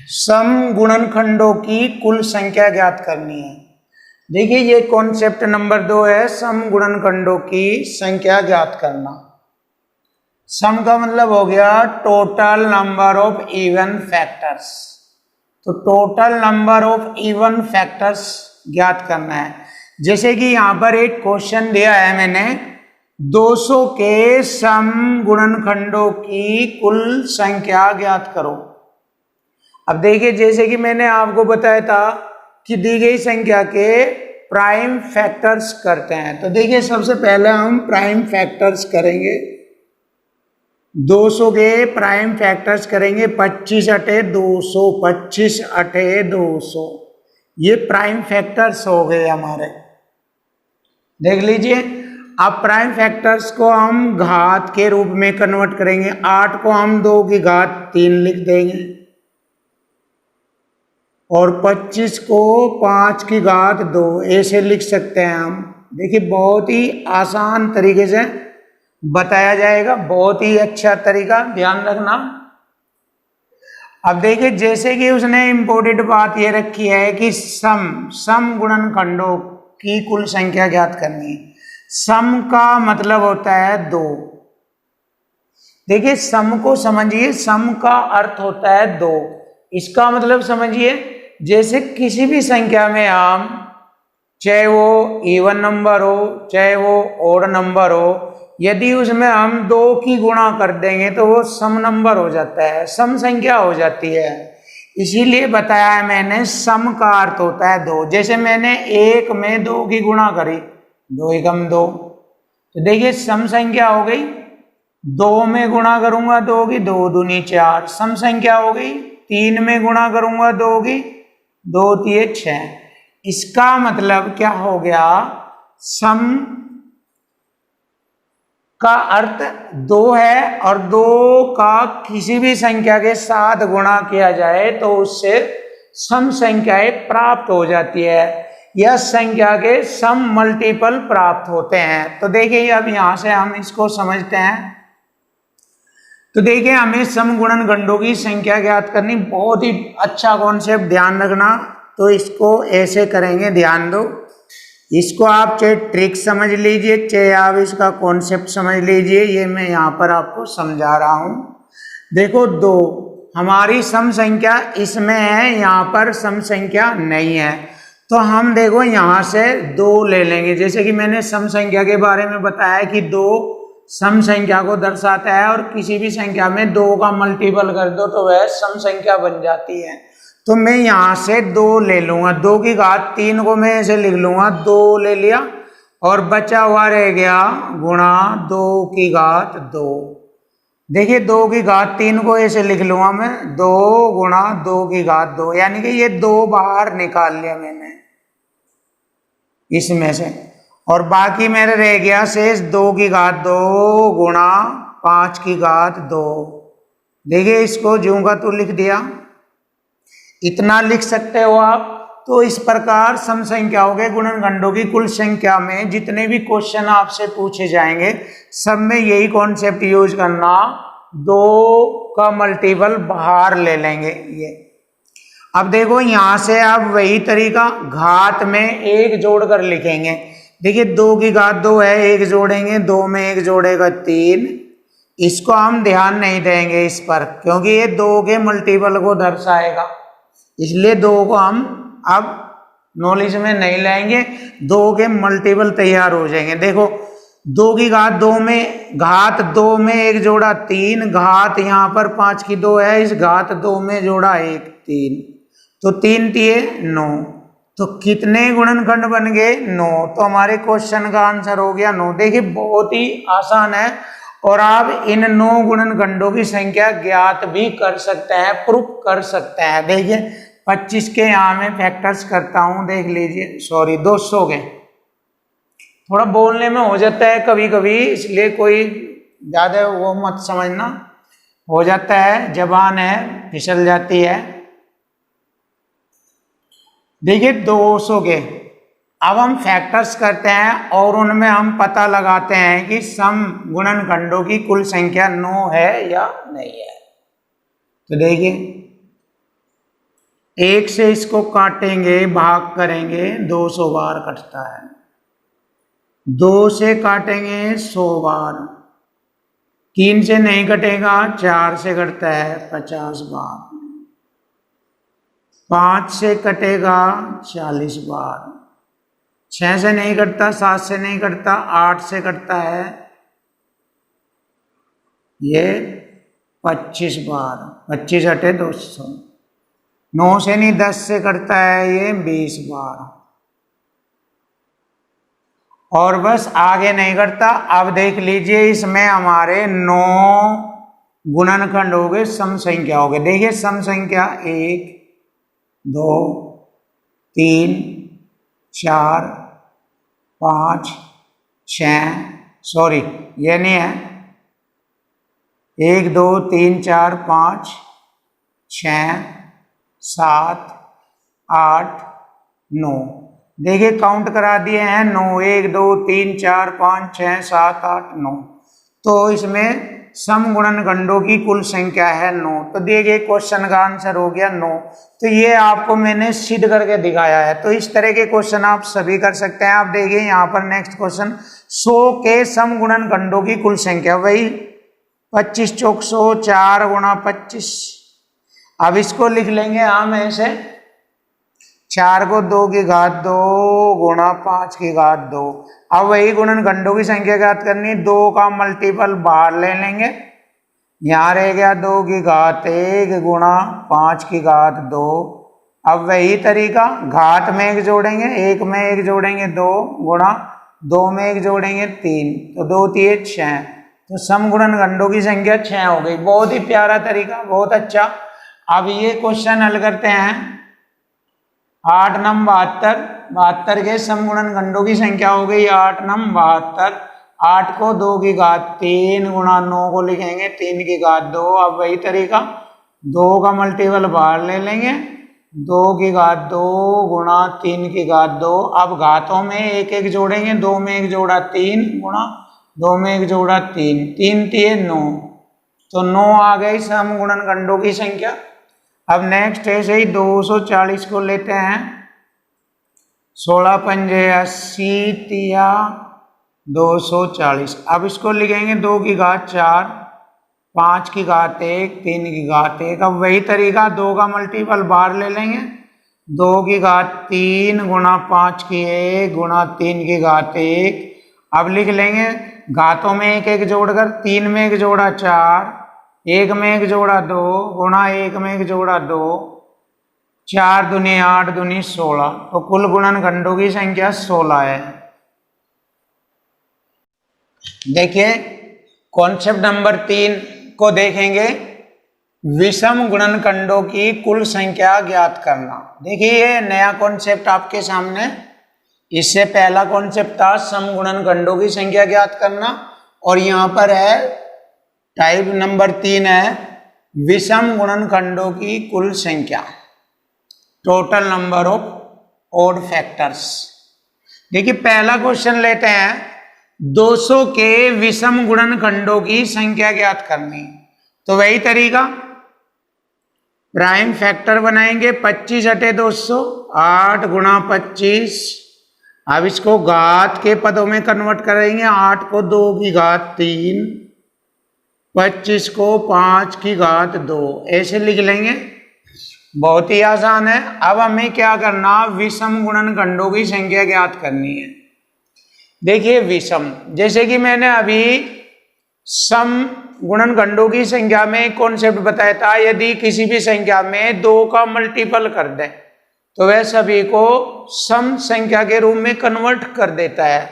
सम गुणनखंडों की कुल संख्या ज्ञात करनी है। देखिए ये कॉन्सेप्ट नंबर 2 है, सम गुणनखंडों की संख्या ज्ञात करना। सम का मतलब हो गया total number of even factors. तो total number of even factors ज्ञात करना है। जैसे कि यहां पर एक क्वेश्चन दिया है मैंने, 200 के सम गुणनखंडों की कुल संख्या ज्ञात करो। अब देखिए जैसे कि मैंने आपको बताया था कि दी गई संख्या के प्राइम फैक्टर्स करते हैं। तो देखिए सबसे पहले हम प्राइम फैक्टर्स करेंगे, 200 के प्राइम फैक्टर्स करेंगे 25 अठे 200, 25 अठे 200, ये प्राइम फैक्टर्स हो गए हमारे। देख लीजिए, अब प्राइम फैक्टर्स को हम घात के रूप में कन्वर्ट करेंगे। 8 को हम 2 की घात 3 लिख देंगे और 25 को 5 की घात 2 ऐसे लिख सकते हैं हम। देखिए बहुत ही आसान तरीके से बताया जाएगा, बहुत ही अच्छा तरीका, ध्यान रखना। अब देखिए जैसे कि उसने इम्पोर्टेंट बात ये रखी है कि सम गुणनखंडों की कुल संख्या ज्ञात करनी है। सम का मतलब होता है 2। देखिए सम को समझिए, सम का अर्थ होता है 2। इसका मतलब समझिए, जैसे किसी भी संख्या में हम, चाहे वो इवन नंबर हो चाहे वो ओड नंबर हो, यदि उसमें हम 2 की गुणा कर देंगे तो वो सम नंबर हो जाता है, सम संख्या हो जाती है। इसीलिए बताया है मैंने, सम का अर्थ होता है 2। जैसे मैंने 1 में 2 की गुणा करी, 2 एकम 2, तो देखिए सम संख्या हो गई। 2 में गुणा करूंगा 2 की, 2 दूनी 4, सम संख्या हो गई। 3 में गुणा करूंगा 2 की, 2 तिये 6। इसका मतलब क्या हो गया, सम का अर्थ 2 है और 2 का किसी भी संख्या के साथ गुणा किया जाए तो उससे सम संख्याएं प्राप्त हो जाती है, या संख्या के सम मल्टीपल प्राप्त होते हैं। तो देखिए अब यहां से हम इसको समझते हैं। तो देखिए हमें सम गुणनखंडों की संख्या ज्ञात करनी, बहुत ही अच्छा कॉन्सेप्ट, ध्यान रखना। तो इसको ऐसे करेंगे, ध्यान दो। इसको आप चाहे ट्रिक समझ लीजिए, चाहे आप इसका कॉन्सेप्ट समझ लीजिए, ये मैं यहाँ पर आपको समझा रहा हूँ। देखो 2 हमारी सम संख्या इसमें है, यहाँ पर सम संख्या नहीं है। तो हम देखो यहाँ से 2 ले लेंगे। जैसे कि मैंने सम संख्या के बारे में बताया कि 2 सम संख्या को दर्शाता है और किसी भी संख्या में 2 का मल्टीपल कर दो तो वह सम संख्या बन जाती है। तो मैं यहां से 2 ले लूंगा, 2 की घात 3 को मैं ऐसे लिख लूंगा, 2 ले लिया और बचा हुआ रह गया गुणा 2 की घात 2। देखिए 2 की घात 3 को ऐसे लिख लूंगा मैं, 2 गुणा 2 की घात 2, यानी कि ये 2 बाहर निकाल लिया मैंने इसमें से, और बाकी मेरे रह गया शेष 2 की घात 2 गुणा 5 की घात 2। देखिए इसको ज्यों का तो लिख दिया, इतना लिख सकते हो आप। तो इस प्रकार सम संख्याओं के गुणनखंडों की कुल संख्या में जितने भी क्वेश्चन आपसे पूछे जाएंगे सब में यही कॉन्सेप्ट यूज करना, 2 का मल्टीपल बाहर ले लेंगे ये। अब देखो यहां से आप वही तरीका घात में 1 जोड़कर लिखेंगे। देखिए 2 की घात 2 है, 1 जोड़ेंगे, 2 में 1 जोड़ेगा 3। इसको हम ध्यान नहीं देंगे इस पर, क्योंकि ये 2 के मल्टीपल को दर्शाएगा, इसलिए 2 को हम अब नॉलेज में नहीं लेंगे। 2 के मल्टीपल तैयार हो जाएंगे। देखो 2 की घात 2 में, घात 2 में 1 जोड़ा 3, घात यहाँ पर 5 की 2 है, इस घात 2 में जोड़ा 1 3, तो 3 तिये 9। तो कितने गुणनखंड बन गए, 9। तो हमारे क्वेश्चन का आंसर हो गया 9। देखिए बहुत ही आसान है और आप इन 9 गुणनखंडों की संख्या ज्ञात भी कर सकते हैं, प्रूफ कर सकते हैं। देखिए 25 के यहाँ मैं फैक्टर्स करता हूं, देख लीजिए, सॉरी 200 के। थोड़ा बोलने में हो जाता है कभी कभी, इसलिए कोई ज्यादा वो मत समझना, हो जाता है, जबान है फिसल जाती है। देखिए 200 के अब हम फैक्टर्स करते हैं और उनमें हम पता लगाते हैं कि सम गुणनखंडों की कुल संख्या 9 है या नहीं है। तो देखिए 1 से इसको काटेंगे, भाग करेंगे, 200 बार कटता है। 2 से काटेंगे 100 बार, 3 से नहीं कटेगा, 4 से कटता है 50 बार, 5 से कटेगा 40 बार, 6 से नहीं कटता, 7 से नहीं कटता, 8 से कटता है ये 25 बार, 25 हटे 200। 9 से नहीं, 10 से कटता है ये 20 बार, और बस आगे नहीं करता। अब देख लीजिए इसमें हमारे 9 गुणनखंड हो गए, सम संख्या हो गए। देखिए सम संख्या 1 2 3 4 5 6, सॉरी ये नहीं है, 1 2 3 4 5 6 7 8 9। देखिए काउंट करा दिए हैं 9, 1 2 3 4 5 6 7 8 9। तो इसमें सम गुणनखंडों की कुल संख्या है 9। तो देखिए क्वेश्चन का आंसर हो गया 9। तो ये आपको मैंने सिद्ध करके दिखाया है। तो इस तरह के क्वेश्चन आप सभी कर सकते हैं। आप देखिए यहाँ पर नेक्स्ट क्वेश्चन, 100 के सम गुणनखंडों की कुल संख्या, वही 25 चौक 100, 4 गुणा 25। अब इसको लिख लेंगे हम ऐसे, 4 को 2 की घात 2 गुणा 5 की घात 2। अब वही गुणनखंडों की संख्या ज्ञात करनी, 2 का मल्टीपल बाहर ले लेंगे, यहाँ रह गया 2 की घात 1 गुणा 5 की घात 2। अब वही तरीका, घात में 1 जोड़ेंगे, 1 में 1 जोड़ेंगे 2 गुणा 2 में 1 जोड़ेंगे 3, तो 2 3 6। तो सम गुणनखंडों की संख्या 6 हो गई। बहुत ही प्यारा तरीका, बहुत अच्छा। अब ये क्वेश्चन हल करते हैं। 8 नम 72, 72 के सम गुणनखंडों की संख्या हो गई 8 नम 72। 8 को 2 की घात 3 गुणा 9 को लिखेंगे 3 की घात 2। अब वही तरीका, 2 का मल्टीपल बाहर ले लेंगे, 2 की घात 2 गुणा 3 की घात 2। अब घातों में 1 1 जोड़ेंगे, 2 में 1 जोड़ा 3 गुणा 2 में 1 जोड़ा 3, 3 3 9। तो 9 आ गई सम गुणनखंडों की संख्या। अब नेक्स्ट ऐसे ही 240 को लेते हैं, 16 पंजे 80 तिया 240। अब इसको लिखेंगे 2 की घात 4, 5 की घात 1, 3 की घात 1। अब वही तरीका, 2 का मल्टीपल बाहर ले लेंगे, 2 की घात 3 गुणा 5 की 1 गुणा 3 की घात 1। अब लिख लेंगे घातों में 1 1 जोड़कर, 3 में 1 जोड़ा 4, 1 में 1 जोड़ा 2 गुणा 1 में 1 जोड़ा 2, 4 दूनी 8 दूनी 16। तो कुल गुणनखंडों की संख्या 16 है। देखिए कॉन्सेप्ट नंबर 3 को देखेंगे, विषम गुणनखंडों की कुल संख्या ज्ञात करना। देखिए ये नया कॉन्सेप्ट आपके सामने, इससे पहला कॉन्सेप्ट था सम गुणनखंडों की संख्या ज्ञात करना, और यहाँ पर है टाइप नंबर 3 है विषम गुणनखंडों की कुल संख्या, total number of odd factors. देखिए पहला क्वेश्चन लेते हैं, 200 के विषम गुणनखंडों की संख्या ज्ञात करनी। तो वही तरीका, प्राइम फैक्टर बनाएंगे, 25 हटे 200, 8 गुणा 25। अब इसको घात के पदों में कन्वर्ट करेंगे, 8 को 2 की घात 3, 25 को 5 की घात 2, ऐसे लिख लेंगे। बहुत ही आसान है। अब हमें क्या करना, विषम गुणनखंडों की संख्या ज्ञात करनी है। देखिए विषम, जैसे कि मैंने अभी सम गुणनखंडों की संख्या में कॉन्सेप्ट बताया था, यदि किसी भी संख्या में 2 का मल्टीपल कर दें तो वह सभी को सम संख्या के रूप में कन्वर्ट कर देता है।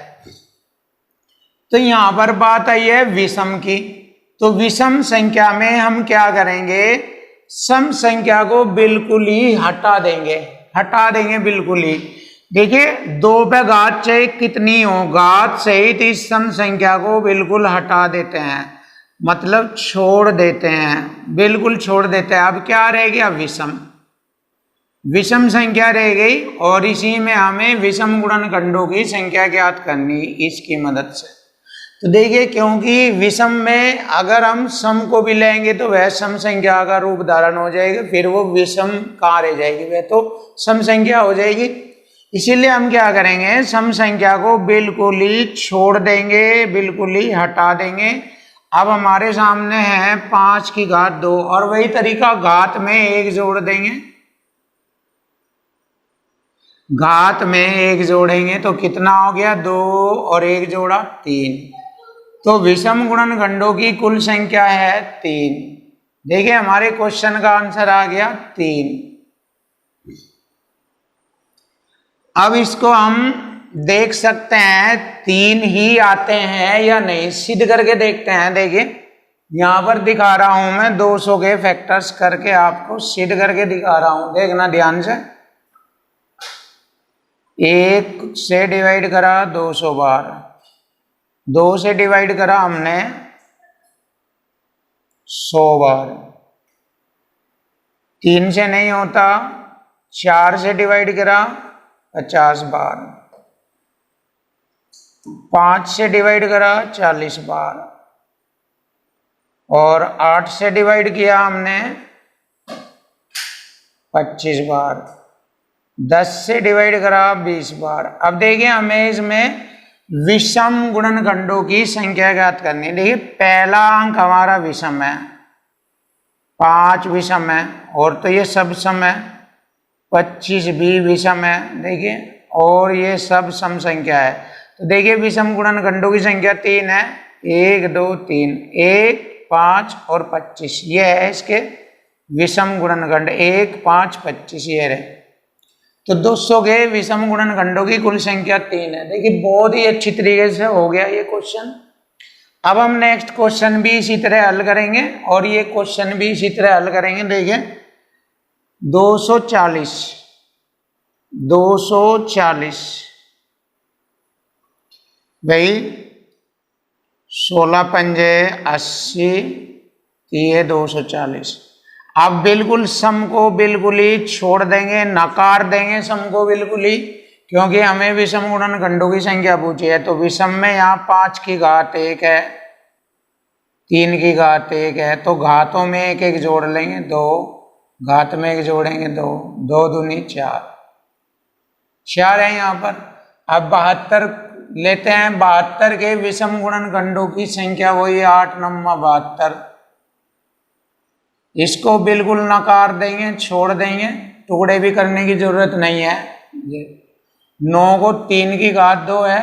तो यहां पर बात आई है विषम की। तो विषम संख्या में हम क्या करेंगे, सम संख्या को बिल्कुल ही हटा देंगे बिल्कुल ही। देखिए 2 पे घात चाहे कितनी हो, घात सहित इस सम संख्या को बिल्कुल हटा देते हैं, मतलब छोड़ देते हैं, बिल्कुल छोड़ देते हैं। अब क्या रह गया, विषम संख्या रह गई, और इसी में हमें विषम गुणनखंडों की संख्या ज्ञात करनी इसकी मदद से। तो देखिए क्योंकि विषम में अगर हम सम को भी लेंगे तो वह सम संख्या का रूप धारण हो जाएगा, फिर वो विषम कहाँ रह जाएगी, वह तो सम संख्या हो जाएगी। इसीलिए हम क्या करेंगे, सम संख्या को बिल्कुल ही छोड़ देंगे, बिल्कुल ही हटा देंगे। अब हमारे सामने है 5 की घात 2, और वही तरीका घात में 1 जोड़ देंगे, घात में 1 जोड़ेंगे तो कितना हो गया, 2 और 1 जोड़ा 3। तो विषम गुणनखंडों की कुल संख्या है 3। देखिए हमारे क्वेश्चन का आंसर आ गया 3। अब इसको हम देख सकते हैं 3 ही आते हैं या नहीं, सिद्ध करके देखते हैं। देखिए यहां पर दिखा रहा हूं मैं 200 के फैक्टर्स करके, आपको सिद्ध करके दिखा रहा हूं, देखना ध्यान से। 1 से डिवाइड करा 200 बार, 2 से डिवाइड करा हमने 100 बार, 3 से नहीं होता, 4 से डिवाइड करा 50 बार, 5 से डिवाइड करा 40 बार, और 8 से डिवाइड किया हमने 25 बार, 10 से डिवाइड करा 20 बार। अब देखिए हमें इसमें विषम गुणनखंडों की संख्या ज्ञात करनी है। देखिए पहला अंक हमारा विषम है, 5 विषम है, और तो ये सब सम है, 25 भी विषम है, देखिए, और ये सब सम संख्या है। तो देखिए विषम गुणनखंडों की संख्या 3 है, 1 2 3, 1 5 और 25, ये है इसके विषम गुणनखंड, 1 5 25 ये रहे। तो 200 के विषम गुणनखंडों की कुल संख्या 3 है। देखिए बहुत ही अच्छी तरीके से हो गया ये क्वेश्चन। अब हम नेक्स्ट क्वेश्चन भी इसी तरह हल करेंगे, और ये क्वेश्चन भी इसी तरह हल करेंगे। देखिए 240 भाई 16 पंजे 80, ये 240। अब बिल्कुल सम को बिल्कुल ही छोड़ देंगे, नकार देंगे सम को बिल्कुल ही, क्योंकि हमें विषम गुणनखंडों की संख्या पूछी है। तो विषम में यहाँ 5 की घात 1 है, 3 की घात 1 है, तो घातों में 1 1 जोड़ लेंगे, 2 घात में 1 जोड़ेंगे 2, 2 दूनी 4 है यहाँ पर। अब 72 लेते हैं, 72 के विषम गुणनखंडों की संख्या वही 8 9 72, इसको बिल्कुल नकार देंगे, छोड़ देंगे, टुकड़े भी करने की जरूरत नहीं है। 9 को 3 की घात 2 है,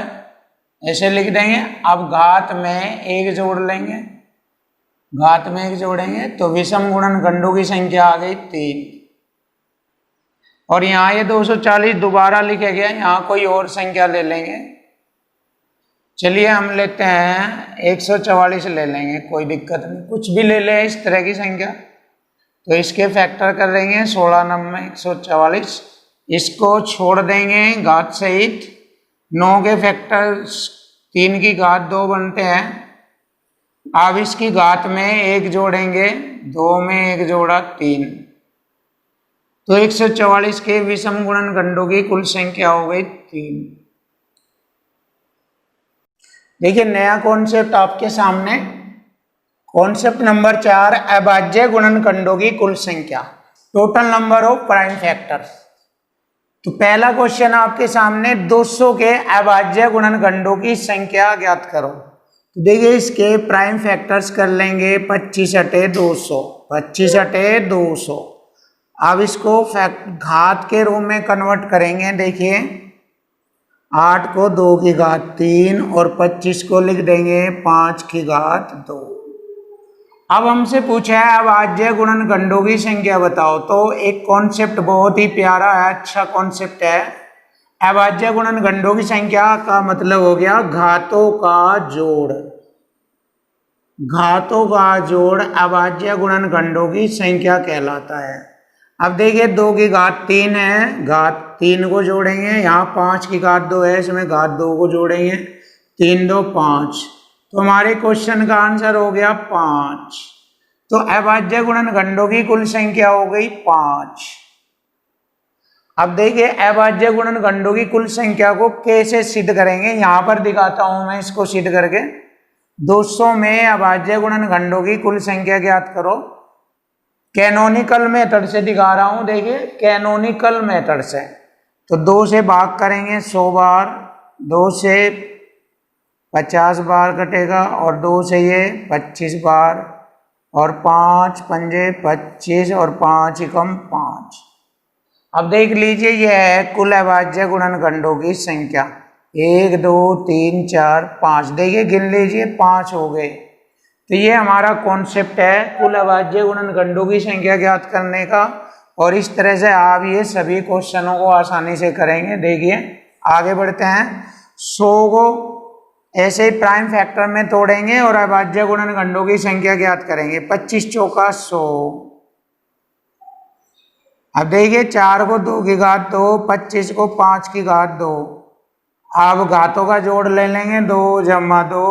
ऐसे लिख देंगे। अब घात में 1 जोड़ लेंगे, घात में 1 जोड़ेंगे, तो विषम गुणनखंडों की संख्या आ गई 3। और यहाँ ये 240 दोबारा लिखा गया, यहाँ कोई और संख्या ले लेंगे। चलिए हम लेते हैं 144 ले लेंगे, कोई दिक्कत नहीं, कुछ भी ले लें इस तरह की संख्या। तो इसके फैक्टर कर देंगे 16 9 144, इसको छोड़ देंगे घात सहित। 9 के फैक्टर 3 की घात 2 बनते हैं। अब इसकी घात में 1 जोड़ेंगे, 2 में 1 जोड़ा 3, तो 144 के विषम गुणनखंडों की कुल संख्या हो गई 3। देखिए नया कॉन्सेप्ट आपके सामने, कॉन्सेप्ट नंबर 4, अभाज्य गुणनखंडों की कुल संख्या, total number of prime factors. तो पहला क्वेश्चन आपके सामने 200 के अभाज्य गुणनखंडों की संख्या ज्ञात करो। तो देखिए इसके प्राइम फैक्टर्स कर लेंगे, 25 × 200, 25 × 200। अब इसको घात के रूप में कन्वर्ट करेंगे। देखिए 8 को 2 की घात 3 और 25 को लिख देंगे 5 की घात 2। अब हमसे पूछा है अभाज्य गुणनखंडों की संख्या बताओ। तो एक कॉन्सेप्ट बहुत ही प्यारा है, अच्छा कॉन्सेप्ट है। अभाज्य गुणन खंडों की संख्या का मतलब हो गया घातों का जोड़। घातों का जोड़ अभाज्य गुणन खंडों की संख्या कहलाता है। अब देखिए 2 की घात 3 है, घात 3 को जोड़ेंगे, यहाँ 5 की घात 2 है, इसमें घात 2 को जोड़ेंगे, 3 2 5, तो हमारे क्वेश्चन का आंसर हो गया 5। तो अभाज्य गुणन खंडों की कुल संख्या हो गई 5। अब देखिए अभाज्य गुणन खंडों की कुल संख्या को कैसे सिद्ध करेंगे, यहां पर दिखाता हूं मैं इसको सिद्ध करके। 200 में अभाज्य गुणन खंडों की कुल संख्या ज्ञात करो। कैनोनिकल मेथड से दिखा रहा हूं, देखिए कैनोनिकल मेथड से। तो 2 से भाग करेंगे 100 बार, 2 से 50 बार कटेगा, और 2 से ये 25 बार, और 5 पंजे 25 और 5 एकम 5। अब देख लीजिए यह है कुल अभाज्य गुणन खंडों की संख्या, 1 2 3 4 5, देखिए गिन लीजिए 5 हो गए। तो ये हमारा कॉन्सेप्ट है कुल अभाज्य गुणन खंडों की संख्या ज्ञात करने का, और इस तरह से आप ये सभी क्वेश्चनों को आसानी से करेंगे। देखिए आगे बढ़ते हैं। 100 को ऐसे ही प्राइम फैक्टर में तोड़ेंगे और अभाज्य गुणन खंडों की संख्या ज्ञात करेंगे। 25 चौका 100। अब देखिए 4 को 2 की घात 2, 25 को 5 की घात 2। अब घातों का जोड़ ले लेंगे, 2 जमा 2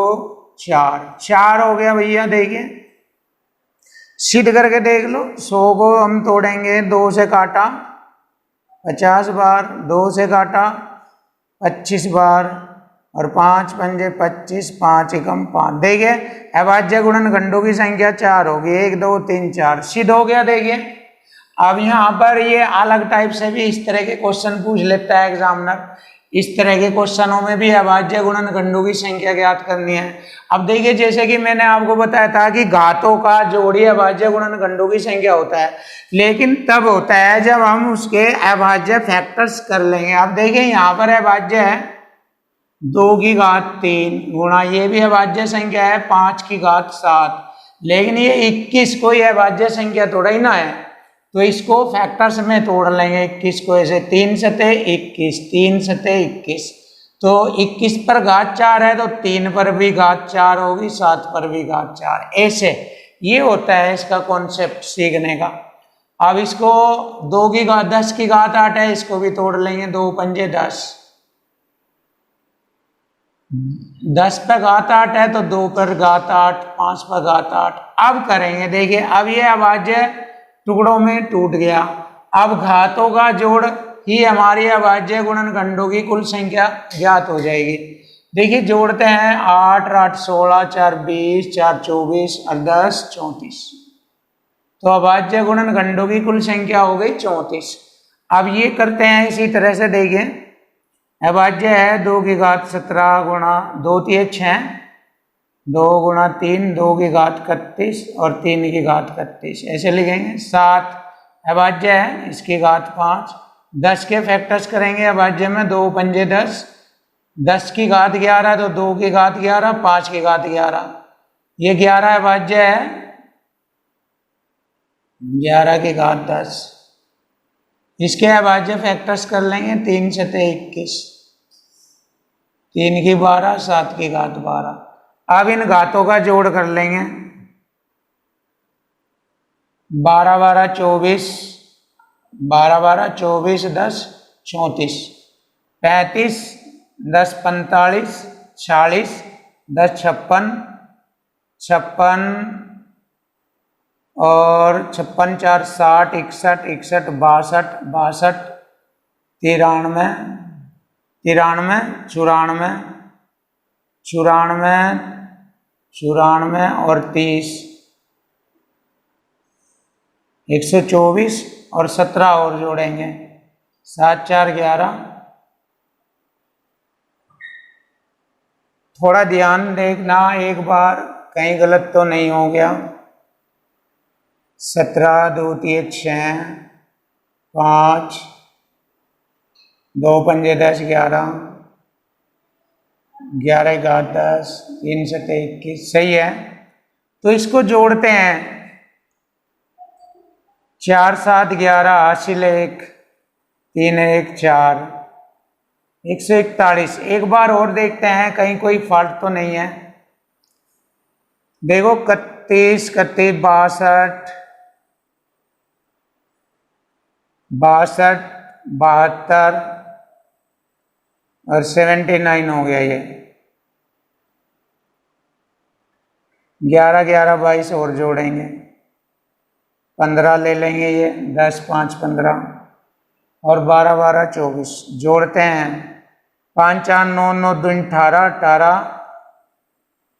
4, 4 हो गया भैया। देखिए सिद्ध करके देख लो। 100 को हम तोड़ेंगे, 2 से काटा 50 बार, 2 से काटा 25 बार, और 5 पंजे 25, 5 एकम 5। देखिए अभाज्य गुणन खंडों की संख्या 4 होगी, 1 2 3 4, सिद्ध हो गया। देखिए अब यहाँ पर ये अलग टाइप से भी इस तरह के क्वेश्चन पूछ लेता है एग्जामिनर। इस तरह के क्वेश्चनों में भी अभाज्य गुणन खंडों की संख्या ज्ञात करनी है। अब देखिए जैसे कि मैंने आपको बताया था कि घातों का जोड़ ही अभाज्य गुणन खंडों की संख्या होता है, लेकिन तब होता है जब हम उसके अभाज्य फैक्टर्स कर लेंगे। अब देखिए यहाँ पर अभाज्य है 2 की घात 3 गुणा, ये भी अभाज्य संख्या है 5 की घात 7, लेकिन ये 21 कोई अभाज्य संख्या थोड़ा ही ना है, तो इसको फैक्टर्स में तोड़ लेंगे। 21 को ऐसे 3 सते 21, 3 सते 21, तो 21 पर घात 4 है तो 3 पर भी घात 4 होगी, 7 पर भी घात 4, ऐसे ये होता है इसका कॉन्सेप्ट सीखने का। अब इसको 2 की घात 10 की घात 8 है, इसको भी तोड़ लेंगे, 2 पंजे 10, 10 पर घात 8 है तो 2 पर घात 8, 5 पर घात 8। अब करेंगे, देखिए अब ये अभाज्य टुकड़ों में टूट गया। अब घातों का जोड़ ही हमारी अभाज्य गुणन खंडों की कुल संख्या ज्ञात हो जाएगी। देखिए जोड़ते हैं, 8 8 16, 4 20, 4 24 और 10 34, तो अभाज्य गुणन खंडों की कुल संख्या हो गई 34। अब ये करते हैं इसी तरह से। देखिए अभाज्य है 2 की घात 17 गुणा 2 3 6, 2 गुणा 3, 2 की घात 31 और 3 की घात 31, ऐसे लिखेंगे। 7 अभाज्य है, इसकी घात 5। 10 के फैक्टर्स करेंगे अभाज्य में, 2 पंजे 10, 10 की घात 11 तो 2 की घात 11, 5 की घात 11, ये 11 अभाज्य है, 11 की घात 10। इसके अभाज्य फैक्टर्स कर लेंगे, 3 सते 21, 3 की 12, 7 की घात 12। अब इन घातों का जोड़ कर लेंगे, 12 12 24, 12 12 24, 10 34, 35, 10 45, 40, 10 56, 56 और 56 4 60, 61 61, 62 62, 93 93, 94 94 94 और 30, 124 और 17 और जोड़ेंगे, 7 4 11। थोड़ा ध्यान देखना एक बार, कहीं गलत तो नहीं हो गया। 17 2 3 6 5, 2 पंजे 10 11, 11 का 10, 3 सते 21, सही है। तो इसको जोड़ते हैं, 4 7 11 हासिल 1, 3 1 4, 141। एक बार और देखते हैं कहीं कोई फॉल्ट तो नहीं है। देखो 31, 31, 62, 62, 72 और 79 हो गया ये। 11, 11, 22 और जोड़ेंगे, 15 ले लेंगे ये, 10, 5, 15 और 12, 12, 24 जोड़ते हैं। 5, 4, 9, 9, 2, 18, 18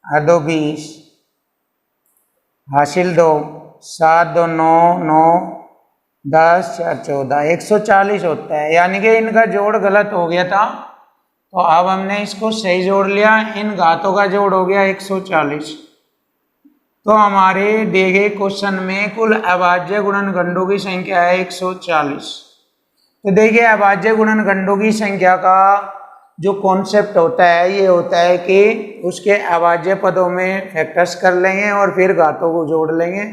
और 2, 20 हासिल 2, 7, 2, 9, 9, 10, 4, 14, 140 होता है। यानी कि इनका जोड़ गलत हो गया था, तो अब हमने इसको सही जोड़ लिया। इन घातों का जोड़ हो गया 140। तो हमारे दिए गए क्वेश्चन में कुल अभाज्य गुणनखंडों की संख्या है 140। तो देखिए अभाज्य गुणनखंडों की संख्या का जो कॉन्सेप्ट होता है ये होता है कि उसके अभाज्य पदों में फैक्टर्स कर लेंगे और फिर घातों को जोड़ लेंगे,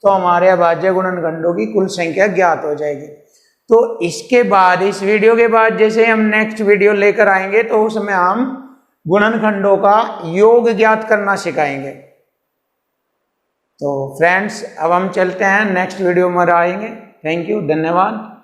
तो हमारे अभाज्य गुणनखंडों की कुल संख्या ज्ञात हो जाएगी। तो इसके बाद, इस वीडियो के बाद जैसे हम नेक्स्ट वीडियो लेकर आएंगे तो उसमें हम गुणनखंडों का योग ज्ञात करना सिखाएंगे। तो फ्रेंड्स अब हम चलते हैं, नेक्स्ट वीडियो में आएंगे। थैंक यू, धन्यवाद।